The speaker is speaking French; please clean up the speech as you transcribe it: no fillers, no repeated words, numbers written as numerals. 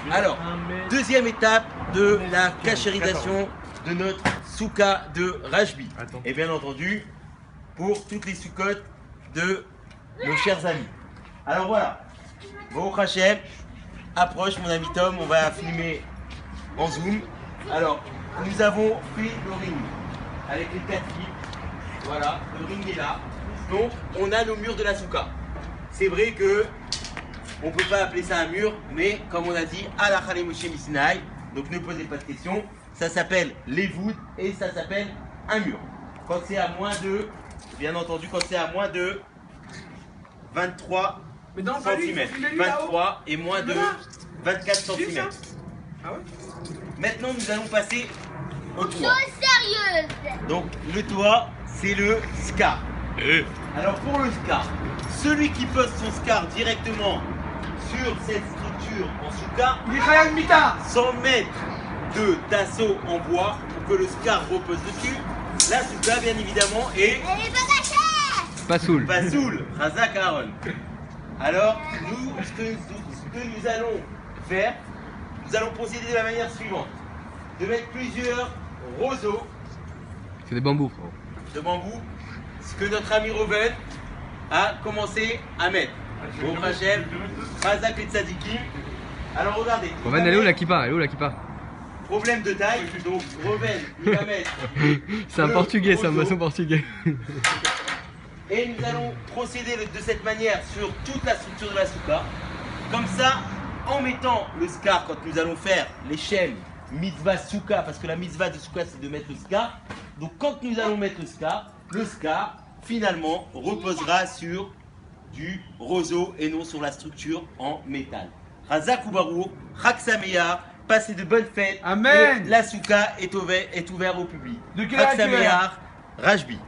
Alors, deuxième étape de la cachérisation de notre souka de Rajbi. Et bien entendu, pour toutes les soukottes de nos chers amis. Alors voilà, Baruch Hashem, approche mon ami Tom, on va filmer en zoom. Alors, nous avons fait le ring avec les 4 filles. Voilà, le ring est là. Donc, on a nos murs de la souka. C'est vrai que on ne peut pas appeler ça un mur, mais comme on a dit, à la Khalé Moshe Misinaï, donc ne posez pas de questions, ça s'appelle les voûtes et ça s'appelle un mur. Quand c'est à moins de, bien entendu, quand c'est à moins de 23 cm, 23 et moins de 24 cm. Ah ouais? Maintenant, nous allons passer au toit. Sérieuse. Donc, le toit, c'est le scar. Alors, pour le scar, celui qui pose son scar directement sur cette structure en souka, Il est Khayal Mita. sans mettre de tasseau en bois pour que le scar repose dessus, la souka, bien évidemment, est Elle est pas cachée. Pas saoul. pas soul, Razak Aaron. Alors, ce que nous allons faire, nous allons procéder de la manière suivante. De mettre plusieurs roseaux C'est des bambous. de bambou, ce que notre ami Reuven a commencé à mettre. Bon, Rachel, Razak et Tzadiki. Alors regardez. il Roman, va elle est où la mettre- kippa? Elle est où la kippa? Problème de taille, donc Reuven, il va mettre. C'est un le portugais, c'est un roseau. maçon portugais. Et nous allons procéder de cette manière sur toute la structure de la souka. Comme ça, en mettant le scar, quand nous allons faire l'échelle mitzvah souka, parce que la mitzvah de souka c'est de mettre le scar. Donc quand nous allons mettre le scar finalement reposera sur du roseau et non sur la structure en métal. Razak ou Barour, Chag Sameach, passez de bonnes fêtes. Amen. Et la souka est ouverte au public. De quelle Chag heure à quelle heure? Sameach, Rajbi.